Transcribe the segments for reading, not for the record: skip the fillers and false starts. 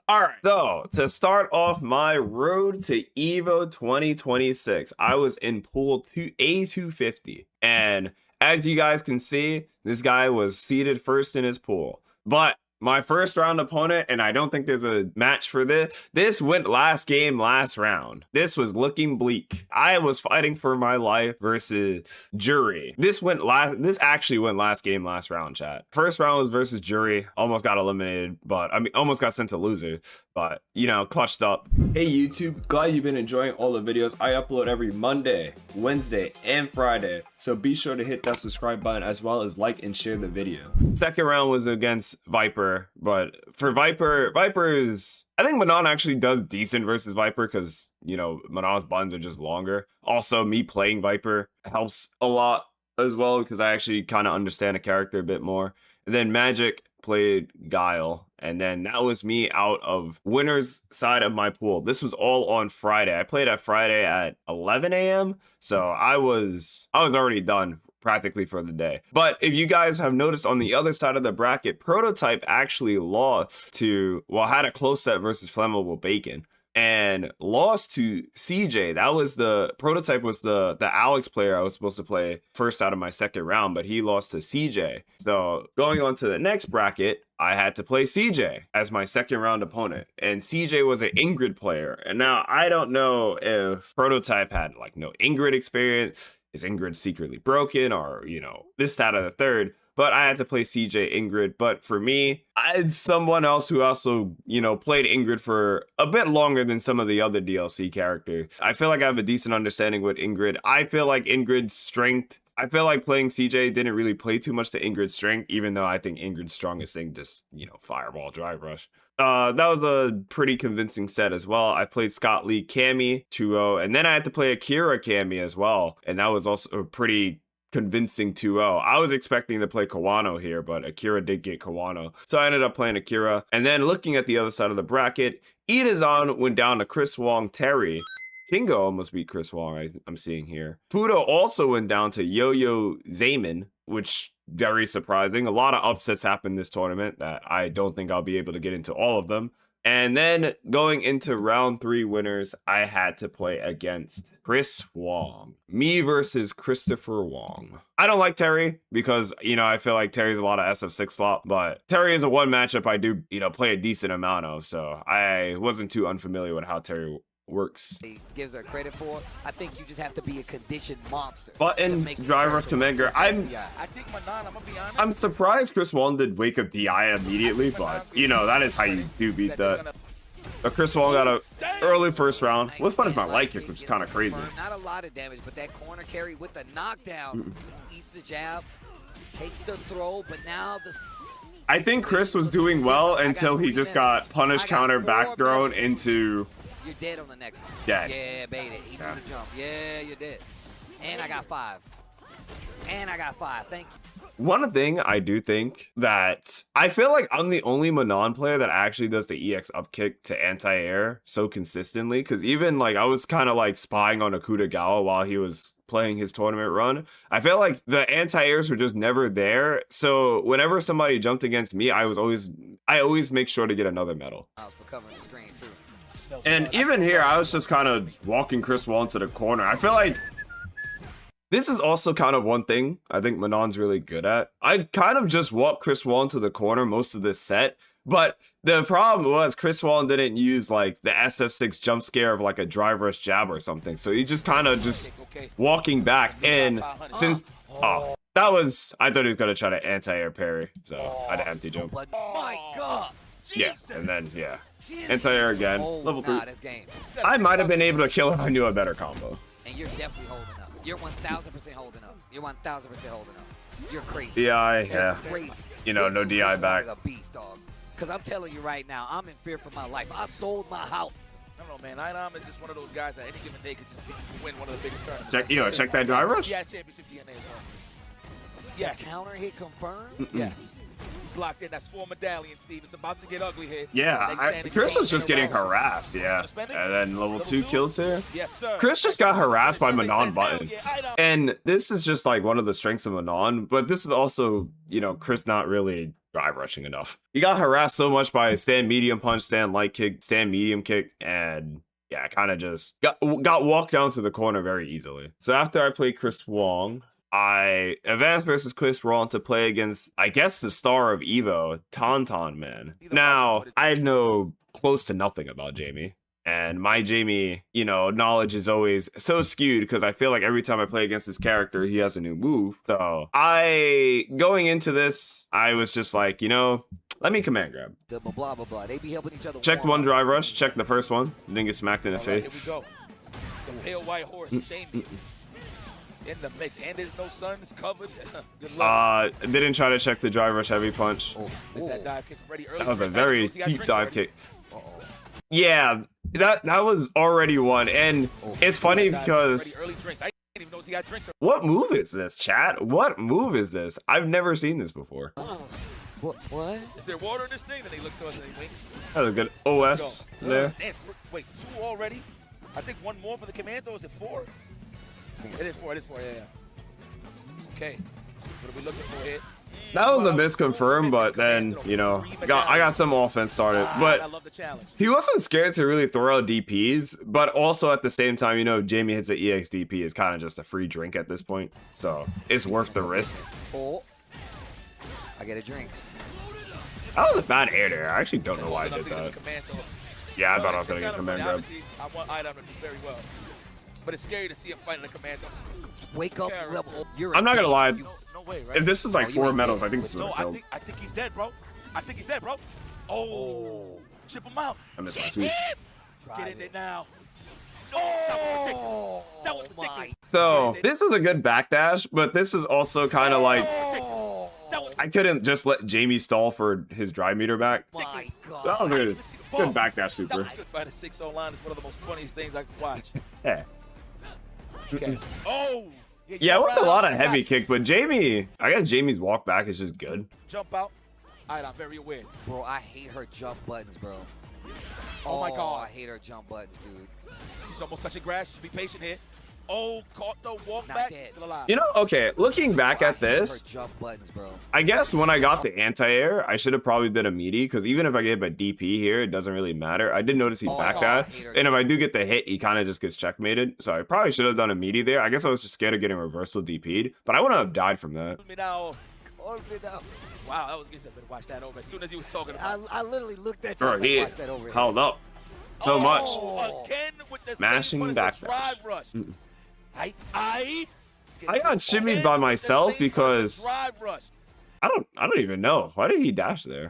All right, so to start off my road to EVO 2026, I was in pool A250, and as you guys can see, this guy was seated first in his pool. But my first round opponent, and I don't think there's a match for this. This went last game, last round. This was looking bleak. I was fighting for my life versus Jury. This actually went last game, last round, chat. First round was versus Jury. Almost got eliminated, but I mean, almost got sent to loser. But, you know, clutched up. Hey, YouTube. Glad you've been enjoying all the videos I upload every Monday, Wednesday, and Friday. So be sure to hit that subscribe button as well as like and share the video. Second round was against Viper, but for Viper's, I think Manon actually does decent versus Viper because, you know, Manon's buttons are just longer. Also, me playing Viper helps a lot as well because I actually kind of understand the character a bit more. And then Magic played Guile, and then that was me out of winner's side of my pool. This was all on Friday. I played at Friday at 11 a.m. So I was already done practically for the day. But if you guys have noticed on the other side of the bracket, Prototype actually lost to, well, had a close set versus Flammable Bacon and lost to CJ. That was the Prototype was the Alex player I was supposed to play first out of my second round, but he lost to CJ. So going on to the next bracket, I had to play CJ as my second round opponent, and CJ was an Ingrid player. And now I don't know if Prototype had like no Ingrid experience. Is Ingrid secretly broken, or, you know, this, that, or the third? But I had to play CJ Ingrid. But for me, it's someone else who also, you know, played Ingrid for a bit longer than some of the other DLC characters. I feel like I have a decent understanding with Ingrid. I feel like Ingrid's strength, I feel like playing CJ didn't really play too much to Ingrid's strength, even though I think Ingrid's strongest thing just, you know, Fireball, Drive Rush. That was a pretty convincing set as well. I played Scott Lee Cammy 2-0, and then I had to play Akira Cammy as well, and that was also a pretty convincing 2-0. I was expecting to play Kawano here, but Akira did get Kawano, so I ended up playing Akira. And then looking at the other side of the bracket, Idazan went down to Chris Wong Terry. Kingo almost beat Chris Wong, I'm seeing here. Pudo also went down to Yo-Yo Zayman, which very surprising. A lot of upsets happened this tournament that I don't think I'll be able to get into all of them. And then going into round 3 winners, I had to play against Chris Wong. Me versus Christopher Wong. I don't like Terry because, you know, I feel like Terry's a lot of SF6 slot, but Terry is a one matchup I do, you know, play a decent amount of. So I wasn't too unfamiliar with how Terry works. He gives her credit for. I think you just have to be a conditioned monster. Button, driver, commander. I'm surprised Chris Wong did wake up DI immediately, but you know, that is how you do beat that. But Chris Wong got a early first round. Let's punish my light kick, which is kind of crazy. Not a lot of damage, but that corner carry with the knockdown. Eats the jab, takes the throw, but now the... I think Chris was doing well until he just got punish counter back thrown into... You're dead on the next one. Dead. Yeah, bait it. Easy to jump. Yeah, you're dead. And I got 5. And I got 5. Thank you. One thing I do think that I feel like I'm the only Manon player that actually does the EX up kick to anti-air so consistently. Because even like I was kind of like spying on Akutagawa while he was playing his tournament run. I feel like the anti-airs were just never there. So whenever somebody jumped against me, I always make sure to get another medal. I was for covering the screen too. And even here, I was just kind of walking Chris Wong to the corner. I feel like this is also kind of one thing I think Manon's really good at. I kind of just walked Chris Wong to the corner most of this set, but the problem was Chris Wong didn't use like the SF6 jump scare of like a drive rush jab or something. So he just kind of just walking back, and since that was, I thought he was gonna try to anti-air parry, so I had an empty jump. My God. Yeah, and then yeah. Anti-air again, level 3. Nah, I might have been able to kill if I knew a better combo. And you're definitely holding up. You're 1,000% holding up. You're 1,000% holding up. You're crazy. DI, yeah. Crazy. You know, no DI back. A beast, dog. Because I'm telling you right now, I'm in fear for my life. I sold my house. I don't know, man. iDom is just one of those guys that any given day could just win one of the biggest tournaments. Check that drive rush? Yeah, championship DNA as well. Yes. Counter hit confirmed? Yes. He's locked in. That's 4 medallions, Steve. It's about to get ugly here. Yeah, Chris was just getting harassed, yeah. And then level 2 kills here. Yes, sir. Chris just got harassed by Manon button. And this is just like one of the strengths of Manon, but this is also, you know, Chris not really drive rushing enough. He got harassed so much by stand medium punch, stand light kick, stand medium kick, and yeah, kind of just got walked down to the corner very easily. So after I played Chris Wong, I advanced versus Chris Wong to play against, I guess, the star of EVO, Tantanmen. Now, I know close to nothing about Jamie. And my Jamie, you know, knowledge is always so skewed because I feel like every time I play against this character, he has a new move. So going into this, I was just like, you know, let me command grab. The blah, blah, blah. They be helping each other. Checked one drive rush, checked the first one, didn't get smacked in the face. Here we go. The pale white horse, Jamie. In the mix, and there's no sun, it's covered. Good luck. Didn't try to check the drive rush heavy punch. That dive kick ready early. That was a very deep dive kick. Uh-oh. Yeah, that was already one, and it's funny because what move is this, chat? What move is this? I've never seen this before. What? Is there water in this thing? And he looks to us and he winks. That was a good OS there. Man, wait, 2 already? I think 1 more for the commando. Is it 4? It is 4. It is 4. Yeah. Okay. What are we looking for here? That was a misconfirm, but then, you know, I got some offense started. But he wasn't scared to really throw out DPs, but also at the same time, you know, Jamie hits an EX DP is kind of just a free drink at this point. So it's worth the risk. Oh, I get a drink. That was a bad air there. I actually don't know why I did that. Yeah, I thought I was going to get a command grab. I want iDom to do very well. But it's scary to see him fighting a commando. Wake up, rebel. I'm not going to lie. No way, right? If this is like 4 medals, I think this is No, what I killed. I think he's dead, bro. I think he's dead, bro. Oh, chip him out. I missed my sweep. Get in there now. Oh, that was ridiculous. So this was a good backdash, but this is also kind of like I couldn't just let Jamie stall for his drive meter back. My God. That was a good backdash super. Fight a 6-0 line is one of the most funniest things I can watch. Yeah. Okay. Oh. Yeah, with a lot of heavy kick, but Jamie, I guess Jamie's walk back is just good. Jump out. I'm very aware. Bro, I hate her jump buttons, bro. Oh my God. I hate her jump buttons, dude. She's almost touching grass. Just be patient here. Oh, caught the walk Not back. dead. Still alive. You know, okay, looking back Bro, at this, her jump buttons, bro. I guess when I got the anti-air, I should have probably did a meaty, because even if I get a DP here, it doesn't really matter. I did notice he backdash, and if I do get the hit, he kind of just gets checkmated. So I probably should have done a meaty there. I guess I was just scared of getting reversal DP'd, but I wouldn't have died from that. Wow, that was good. I better watch that over. As soon as he was talking about I literally looked at you. Bro, he watched that over. held up so much. Again with the Mashing backdash. drive rush. I got shimmied by myself because drive rush. I don't even know. Why did he dash there?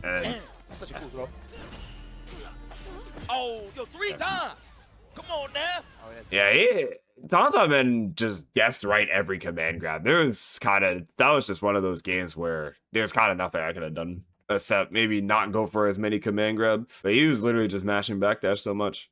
And That's such a cool throw. Oh, yo, 3 times. Come on now. yeah, Tantanmen just guessed right every command grab. That was just one of those games where there's kind of nothing I could have done except maybe not go for as many command grab. But he was literally just mashing backdash so much.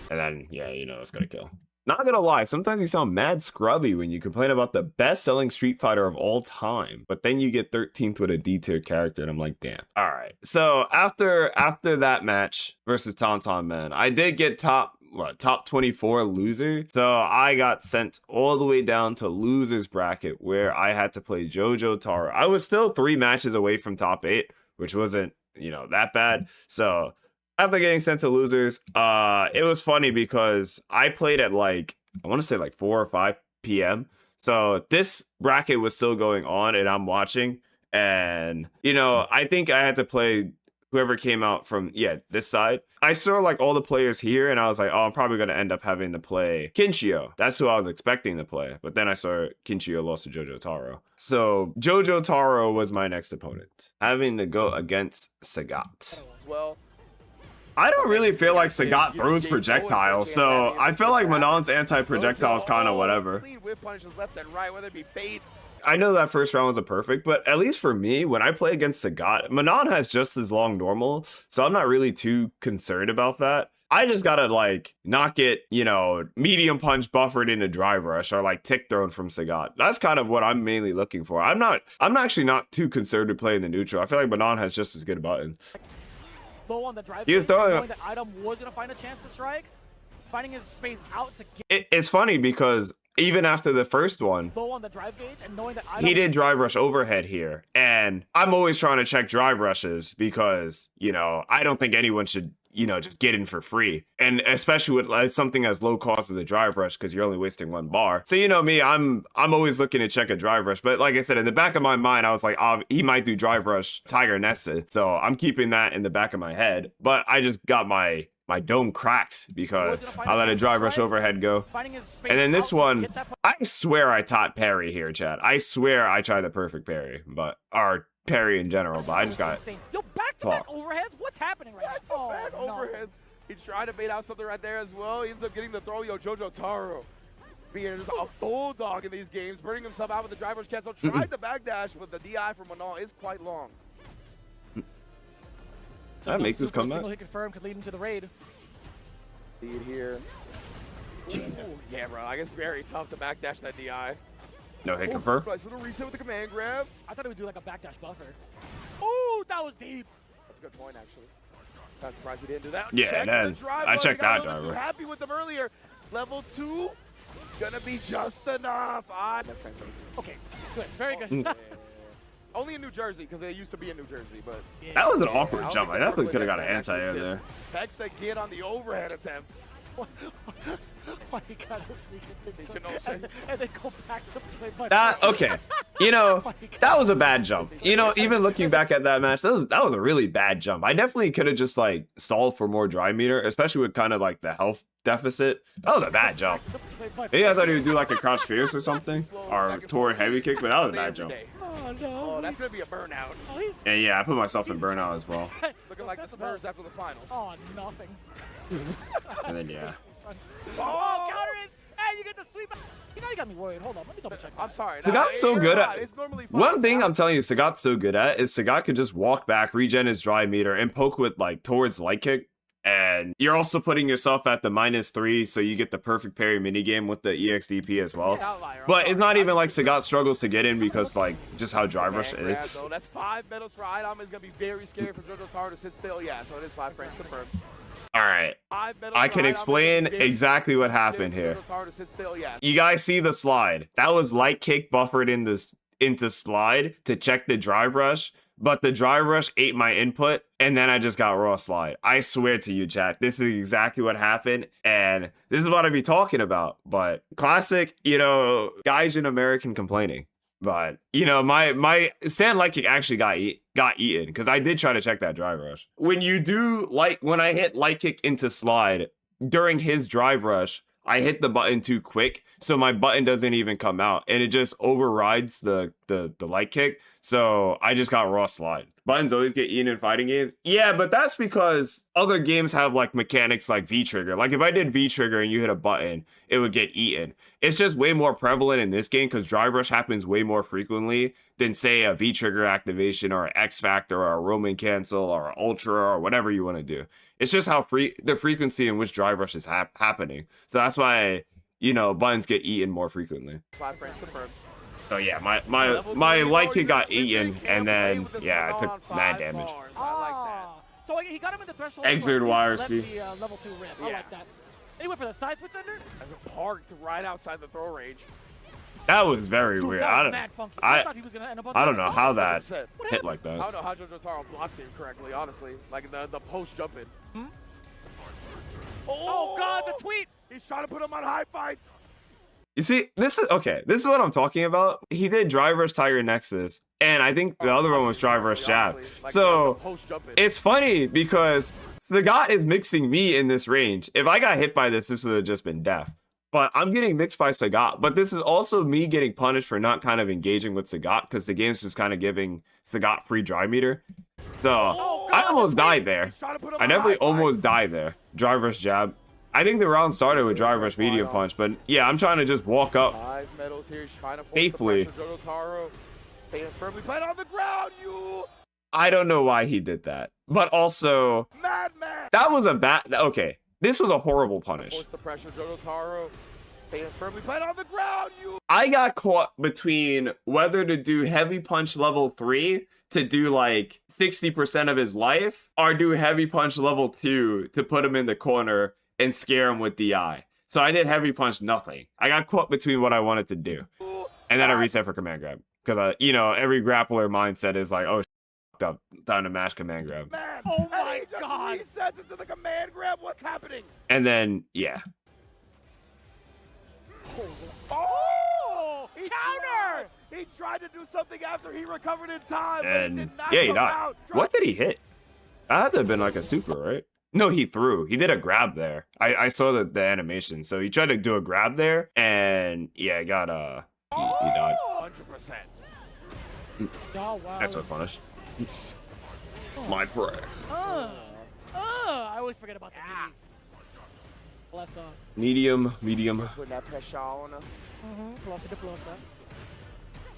And then, yeah, you know, it's gonna kill. Not gonna lie, sometimes you sound mad scrubby when you complain about the best-selling Street Fighter of all time, but then you get 13th with a D-tier character, and I'm like, damn. All right, so after that match versus Tantanmen, I did get top 24 loser, so I got sent all the way down to losers bracket where I had to play Jojotaro. I was still 3 matches away from top 8, which wasn't, you know, that bad. So after getting sent to losers, it was funny because I played at like, I want to say like 4 or 5 p.m. So this bracket was still going on and I'm watching. And, you know, I think I had to play whoever came out from, this side. I saw like all the players here and I was like, oh, I'm probably going to end up having to play Kinshio. That's who I was expecting to play. But then I saw Kinshio lost to Jojotaro. So Jojotaro was my next opponent, having to go against Sagat. Well, I don't really feel like Sagat throws projectiles, so I feel like Manon's anti-projectile is kind of whatever. Whip punishes left and right, whether it be baits. I know that first round wasn't perfect, but at least for me, when I play against Sagat, Manon has just as long normal, so I'm not really too concerned about that. I just gotta like not get, you know, medium punch buffered into drive rush or like tick thrown from Sagat. That's kind of what I'm mainly looking for. I'm actually not too concerned to play in the neutral. I feel like Manon has just as good buttons. Low on the drive. He was throwing knowing that iDom was gonna find a chance to strike, finding his space out to get. It's funny because even after the first one, Low on the drive gauge and knowing that he did drive rush overhead here. And I'm always trying to check drive rushes because, you know, I don't think anyone should, you know, just get in for free. And especially with something as low cost as a drive rush, because you're only wasting 1 bar. So, you know me, I'm always looking to check a drive rush. But like I said, in the back of my mind, I was like, oh, he might do drive rush Tiger Nessa. So I'm keeping that in the back of my head. But I just got my dome cracked because I let a drive rush overhead go. And then this one, I swear I taught parry here, Chad. I swear I tried the perfect parry, or parry in general, but I just got Yo, back-to-back overheads? What's happening right now? Back overheads. He tried to bait out something right there as well. He ends up getting the throw. Yo, Jojotaro being just a bulldog in these games, burning himself out with the driver's cancel. Tried the backdash, but the DI from Manal is quite long. Did I make this comeback? Single hit confirm could lead him to the raid. Lead here. Jesus. Ooh, yeah, bro. I guess very tough to backdash that DI. No hit confirm. Nice little reset with the command grab. I thought it would do like a backdash buffer. Oh, that was deep. That's a good point, actually. Kind of surprised he didn't do that. Yeah, Checks man. the driver. I checked He got that level driver. 2. Happy with them earlier. Level 2. Gonna be just enough. That's kind of Okay, good. Very good. yeah. Only in New Jersey, because they used to be in New Jersey, but... That was an Yeah, awkward I don't jump. I think definitely they could have got really an let that anti-air exist. there. Hex again on the overhead attempt. Why you gotta sneak it You into know what I'm saying? and then go back to play by Okay. You know, that was a bad jump. You know, even looking back at that match, that was a really bad jump. I definitely could have just like stalled for more dry meter, especially with kind of like the health deficit. That was a bad jump. Maybe I thought he would do like a crouch fierce or something, or toward heavy kick, but that was a bad jump. Oh no. Oh, that's gonna be a burnout. Oh, he's And yeah, I put myself in burnout as well. Looking like the Spurs after the finals. Oh, nothing. And then yeah. Oh, counter it! And you get the sweep. You know, you got me worried. Hold on, let me double check. I'm sorry. Sagat's so good at It's normally one fine. thing I'm telling you, Sagat's so good at is Sagat could just walk back, regen his dry meter, and poke with like towards light kick. And you're also putting yourself at the -3, so you get the perfect parry minigame with the EXDP as well. But it's not even like Sagat struggles to get in because like just how dry rush Man grab, is. though. That's 5 medals for iDom. It's gonna be very scary for Jojotaro to sit still. Yeah, so it is 5 frames confirmed. All right, 5 medals I for can iDom. explain It's gonna be very exactly what scary happened for here. Jojotaro to sit still. Yeah. You guys see the slide? That was light kick buffered in this into slide to check the drive rush, but the drive rush ate my input, and then I just got raw slide. I swear to you, chat, this is exactly what happened, and this is what I be talking about. Classic, you know, Gaijin American complaining. But you know, my stand light kick actually got eaten because I did try to check that drive rush. When I hit light kick into slide during his drive rush, I hit the button too quick, so my button doesn't even come out, and it just overrides the light kick. So I just got raw slide. Buttons always get eaten in fighting games. Yeah, but that's because other games have like mechanics like V trigger. Like if I did V trigger and you hit a button, it would get eaten. It's just way more prevalent in this game because drive rush happens way more frequently than say a V trigger activation or an X factor or a Roman cancel or an ultra or whatever you want to do. It's just how the frequency in which drive rush is happening. So that's why, you know, buttons get eaten more frequently. 5 frames confirmed. So yeah, my light kick got eaten, and then yeah, I took mad damage. Ah, so he got him in the threshold. Exert but at least YRC. let the, level 2 rip. I Yeah. like that. He went for the side switch under. As a parked right outside the throw range. That was very Dude, weird. that was mad funky. I thought he was gonna end up on I the don't know other how side. that 100%. hit like I that. don't know how Jojotaro blocked it correctly, honestly. Like the post jumping. Oh God, the tweet. He's trying to put him on high fights. You see, this is okay. This is what I'm talking about. He did drive rush Tiger Nexus, and I think the other one was drive rush jab. So it's funny because Sagat is mixing me in this range. If I got hit by this would have just been death. But I'm getting mixed by Sagat. But this is also me getting punished for not kind of engaging with Sagat because the game's just kind of giving Sagat free dry meter. So I almost died there. I definitely almost died there. Drive rush jab. I think the round started with drive rush medium punch, but yeah, I'm trying to just walk up 5 medals here. He's trying to force safely. the pressure. Jojotaro staying firmly planted on the ground. You I don't know why he did that, but also madman. that was a bad. Okay, this was a horrible punish. Force the pressure. Jojotaro staying firmly planted on the ground. You I got caught between whether to do heavy punch level 3 to do like 60% of his life, or do heavy punch level 2 to put him in the corner and scare him with DI. So I did heavy punch nothing. I got caught between what I wanted to do. And then I reset for command grab. Because, you know, every grappler mindset is like, oh, up, time to mash command grab. Man, Oh and my he just God. resets into the command grab. What's happening? And then, yeah. Oh! He Counter! He tried to do something after he recovered in time, but And it did not yeah, he come died. out. What did he hit? That had to have been like a super, right? No, he threw. He did a grab there. I saw the animation. So he tried to do a grab there, and yeah, he got he died. 100%. Oh, wow. That's what punished. My prayer. I always forget about that. Bless up. Medium. Putting that pressure on him. Closer to closer.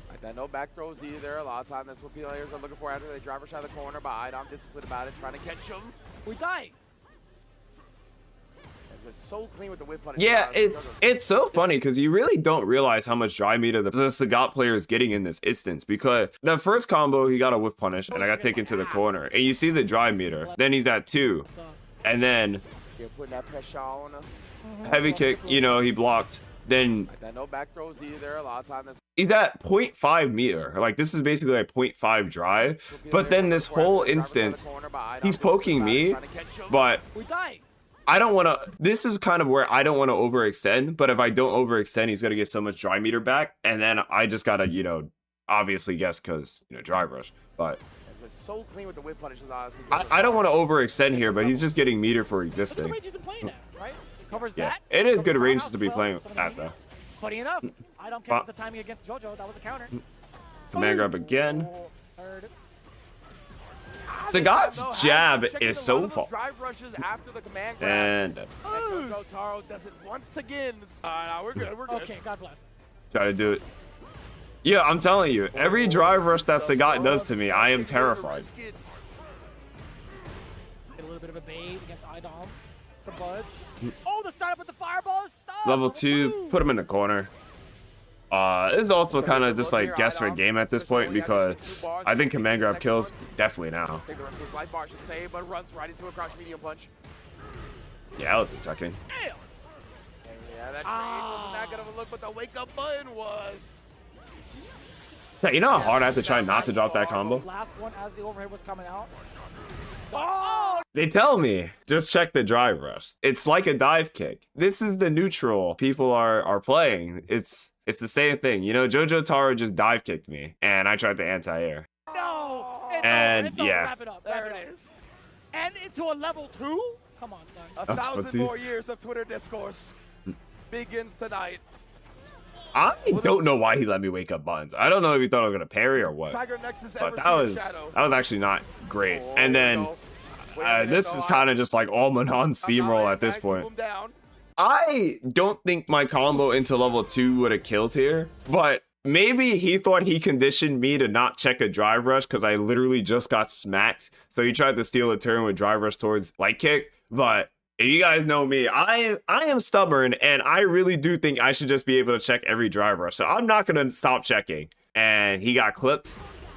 Like that, no back throws either. A lot of times that's what players are looking for after they driver shot the corner, but iDom disciplined about it, trying to catch him. We die. Has been so clean with the whip punish. Yeah, it's so funny because you really don't realize how much dry meter the Sagat player is getting in this instance, because the first combo he got a whip punish and I got taken to the corner, and you see the dry meter. Then he's at 2, Bless up. and then You're putting that pressure on him. heavy kick. You know, he blocked. Then Like that, no back throws either. A lot of times that's he's at 0.5 meter. Like, this is basically like 0.5 dry. But then this whole instance, he's poking me, but We die. I don't want to. This is kind of where I don't want to overextend. But if I don't overextend, he's going to get so much dry meter back. And then I just got to, you know, obviously guess because, you know, drive rush. But has been so clean with the whip punishes, honestly. I don't want to overextend here, but he's just getting meter for Look at the existing. range he's been playing at, right? It covers Yeah, that. it is covers good the range roundhouse to be well, playing some of at, the though. Funny enough, I don't catch the timing against Jojo. That was a counter. Command grab again. Third. Sagat's jab is so far. Drive rushes after the command grab. And Jojotaro does it once again. We're good. We're good. Okay, God bless. try to do it. Yeah, I'm telling you, every drive rush that Sagat does to me, I am terrified. Get a little bit of a bait against iDom for Budge. Oh, the startup with the fireball is stopped. Level 2, put him in the corner. This is also kind of just like guess for a game at this point, because I think command grab kills definitely now. Take the rest of his life bar, should say, but runs right into a crouch medium punch. Yeah, I was attacking. And yeah, that trade wasn't that good of a look, but the wake up button was. Yeah, you know how hard I have to try not to drop that combo? Last one as the overhead was coming out. Oh! They tell me, just check the drive rush. It's like a dive kick. This is the neutral people are playing. It's the same thing. You know, Jojotaro just dive kicked me, and I tried the anti-air. No! And, Endo, yeah. Wrap it up. There Wrap it up. is. And into a level 2? Come on, son. 1,000 more years of Twitter discourse begins tonight. I don't know why he let me wake up buttons. I don't know if he thought I was gonna parry or what. Tiger Nexus But ever that seen a was shadow? actually not great. Oh, And then this is kind of just like all Manon steamroll at this point. I don't think my combo into level 2 would have killed here, but maybe he thought he conditioned me to not check a drive rush because I literally just got smacked. So he tried to steal a turn with drive rush towards light kick. But if you guys know me, I am stubborn, and I really do think I should just be able to check every drive rush. So I'm not going to stop checking. And he got clipped.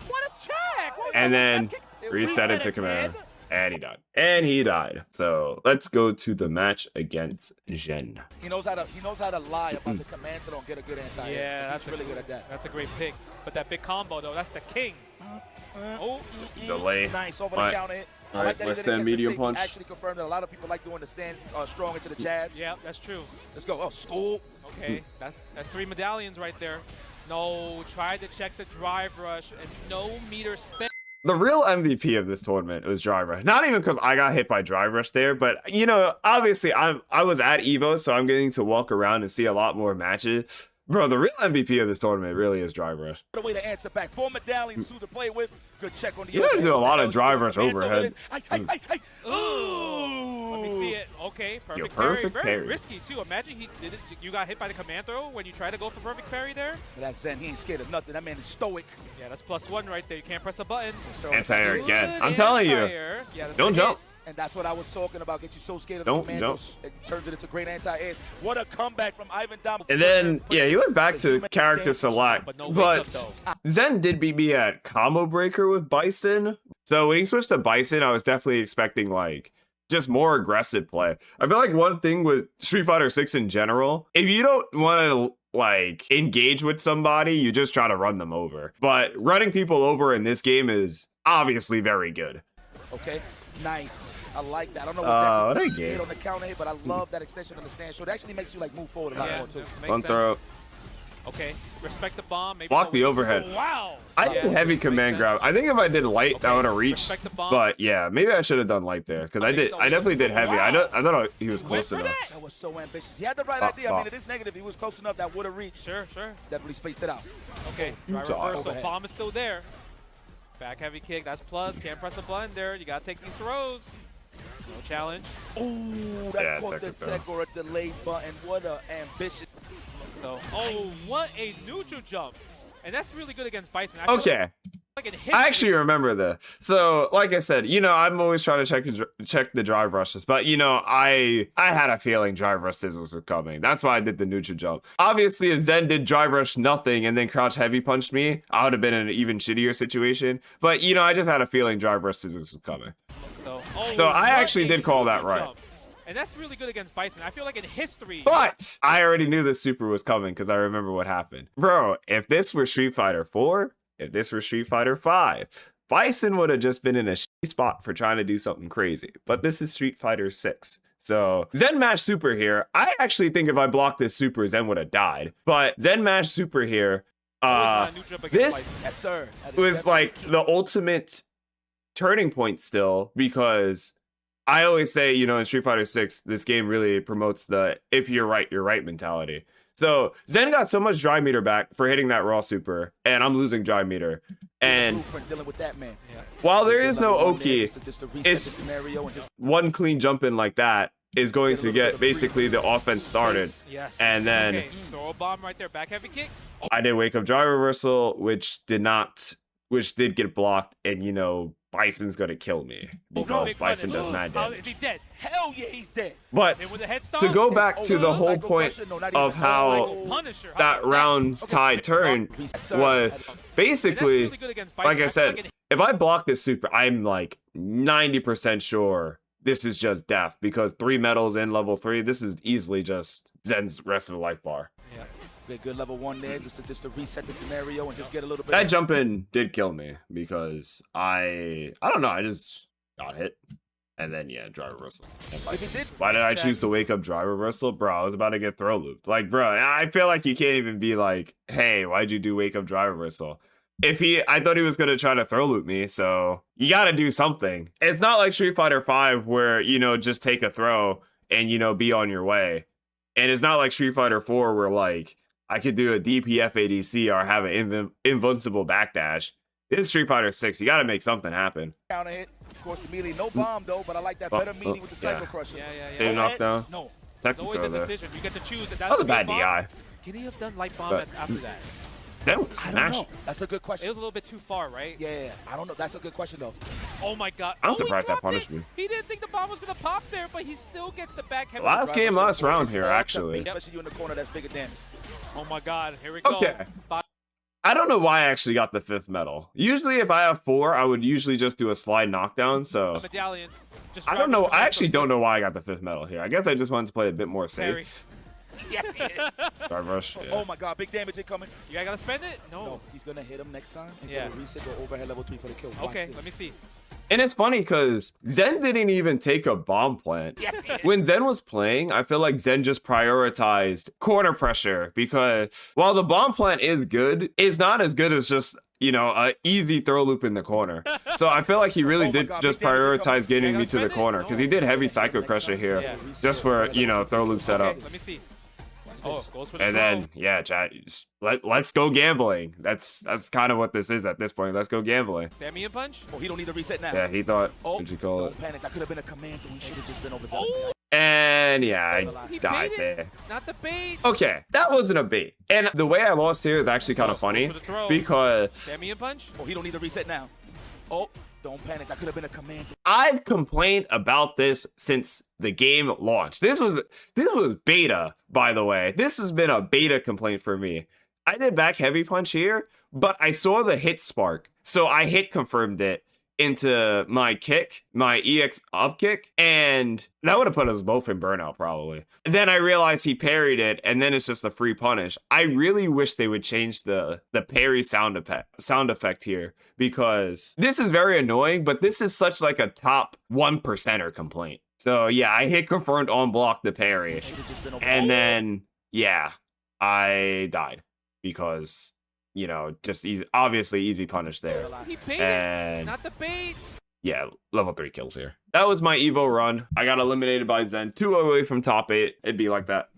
What a check! What was And that? then It reset it reset to it, command. Zhen. And he died. And he died. So let's go to the match against Zhen. He knows how to lie about the command that don't get a good anti-air. Yeah, He's really good at that. That's a great pick. But that big combo, though, that's the king. Oh, Delay. Nice over Alright. the counter hit. I Alright, like that he let's didn't stand get the medium sink. punch. Actually confirmed that a lot of people like doing the stand strong into the jabs. yeah, that's true. Let's go. Oh, school. Okay, that's 3 medallions right there. No, tried to check the drive rush and no meter spent. The real MVP of this tournament was drive rush. Not even because I got hit by drive rush there, but you know, obviously I was at EVO, so I'm getting to walk around and see a lot more matches. Bro, the real MVP of this tournament really is drive rush. The way to answer back. 4 medallions, 2 to play with. Good check on the You gotta overhead. do a lot of What the hell drive you rush doing? Command overhead. over this. Ay. Ooh. Let me see it. Okay, perfect perfect parry. parry. Very risky, too. Imagine he did it. You got hit by the command throw when you try to go for perfect parry there. But that's Zhen. He ain't scared of nothing. That man is stoic. Yeah, that's +1 right there. You can't press a button. So Anti-air good again. I'm telling you. Anti-air. Yeah, that's Don't gonna jump. hit. And that's what I was talking about. Get you so scared of Don't the commandos. It turns it into great anti-air. What a comeback from Ivan Dom. And then, yeah, he went back to character select. But no wake up, But Zhen did beat me at combo breaker with Bison. So when he switched to Bison, I was definitely expecting like just more aggressive play. I feel like one thing with Street Fighter 6 in general, if you don't want to like engage with somebody, you just try to run them over. But running people over in this game is obviously very good. Okay, nice. I like that. I don't know What exactly a what you game. did on the counter hit, but I love that extension on the stand. So it actually makes you like move forward a lot Yeah, more too. makes One sense. throw. Okay, respect the bomb. Maybe Block the no- overhead. Oh, wow. I did heavy makes command sense. grab. I think if I did light, that Okay, would have reached. respect the bomb. But yeah, maybe I should have done light there because I Okay, did. so I definitely did heavy. I thought he was Went close for enough. that. That was so ambitious. He had the right Oh, idea. I oh. mean, it is negative. He was close enough that would have reached. Sure. Definitely spaced it out. Okay, try Sorry. reversal. Overhead. Bomb is still there. Back heavy kick. That's plus. Can't press a button there. You gotta take these throws. No challenge. Ooh, that Yeah, caught the technical. tech or a delayed button. What a ambition. So, oh, what a neutral jump. And that's really good against Bison. I feel Okay. like in history, I actually remember this. So, like I said, I'm always trying to check the drive rushes, but I had a feeling drive rush scissors were coming. That's why I did the neutral jump. Obviously, if Zhen did drive rush nothing and then crouch heavy punched me, I would have been in an even shittier situation. But I just had a feeling drive rush scissors was coming. So I what actually a did call that neutral right. jump. And that's really good against Bison. I feel like in history. But I already knew the super was coming because I remember what happened. Bro, if this were Street Fighter 4, if this were Street Fighter 5, Bison would have just been in a shitty spot for trying to do something crazy. But this is Street Fighter 6. So Zen Mash Super here. I actually think if I blocked this super, Zen would have died. But Zen Mash Super here, always not a neutral against this Bison. Yes, sir. That is was definitely like key. the ultimate turning point still, because I always say, in Street Fighter 6, this game really promotes the if you're right mentality. So Zen got so much drive meter back for hitting that raw super, and I'm losing drive meter. And Blueprint dealing with that, man. Yeah. while there is no Level one there, Oki, just to reset it's- the scenario and just one clean jump in like that is going to get basically the offense started. Yes. And then okay, throw a bomb right there. Back heavy kick. I did wake up drive reversal, which did get blocked, and Bison's gonna kill me because Big Bison punish. does mad How- damage. is he dead? hell yeah, he's dead. But And with a head to stomp, go back Oh, to the no, whole psycho point pressure? No, not of even. how Punisher. How that about round tide turn Yes, sir. was And that's basically, really good against Bison. like I feel said, like if I block this super, I'm like 90% sure this is just death, because 3 medals in level 3, this is easily just Zen's rest of the life bar. yeah. Good level 1 there, just to reset the scenario and just get a little bit. That of, jump in did kill me because I don't know, I just got hit. And then, drive reversal. And If he Bison. did, Why did I choose to wake up drive reversal? Bro, I was about to get throw looped. Like, bro, I feel like you can't even be like, hey, why'd you do wake up drive reversal? I thought he was going to try to throw loop me, so you got to do something. It's not like Street Fighter 5 where, just take a throw and, be on your way. And it's not like Street Fighter 4 where, like, I could do a DPF ADC or have an invincible backdash. It's Street Fighter 6. You got to make something happen. counter hit. Of course, immediately no bomb though, but I like that better meaning with the Psycho Crusher. Yeah. Did he knock down? No. It's always a Technical there. decision. You get to choose. That That was a bad bomb. DI. Can he have done light bomb But- after that? That was I don't smash. know. That's a good It question. was a little bit too far, right? Yeah. I don't know. That's a good question though. Oh my god. I'm Oh, he surprised that dropped punished it. me. He didn't think the bomb was gonna pop there, but he still gets the back heavy. Last game, last round here, All actually. tough, especially you in the corner. That's bigger than. Oh my god. Here we go. Okay. Five- I don't know why I actually got the 5th medal. Usually, if I have 4, I would usually just do a slide knockdown. So medallions. Just I don't know. drivers I actually come don't know why I got the 5th medal here. I guess I just wanted to play a bit more Parry. safe. Yes, he is. Drive rush. Yeah. Oh my God, big damage incoming. You guys gotta spend it? No. No, he's gonna hit him next time. He's Yeah. gonna reset, go overhead level 3 for the kill. Watch Okay, this. let me see. And it's funny because Zen didn't even take a bomb plant. Yes, he is. When Zen was playing, I feel like Zen just prioritized corner pressure, because while the bomb plant is good, it's not as good as just, a easy throw loop in the corner. So I feel like he really Oh my did God, just big damage incoming. prioritize getting Yeah, me to the spend it? corner, because he No, did heavy next psycho time. crusher here Yeah. just for, throw loop setup. Okay, let me see. Watch Oh, this. goes for the And throw. then, chat, you just let's go gambling. That's kind of what this is at this point. Let's go gambling. Stand me and punch. Oh, he don't need to reset now. Yeah, he thought, Oh, what'd you call it? don't panic. That could have been a command. He should have just been overzealous. Oh, And I he died baited. there. Not the bait. Okay, that wasn't a bait. And the way I lost here is actually kind of funny, for the throw. because Stand me and punch. Oh, he don't need to reset now. Oh, don't panic. That could have been a command. I've complained about this since the game launched. This was beta, by the way. This has been a beta complaint for me. I did back heavy punch here, but I saw the hit spark, so I hit confirmed it. into my kick, my EX up kick, and that would have put us both in burnout probably. And then I realized he parried it, and then it's just a free punish. I really wish they would change the parry sound effect here, because this is very annoying, but this is such like a top 1%er complaint. So yeah, I hit confirmed on block the parry, and then yeah, I died because, you know, just obviously easy punish there. He baited, and not the bait. yeah, level 3 kills here. That was my Evo run. I got eliminated by Zhen, 2 away from top 8. It'd be like that.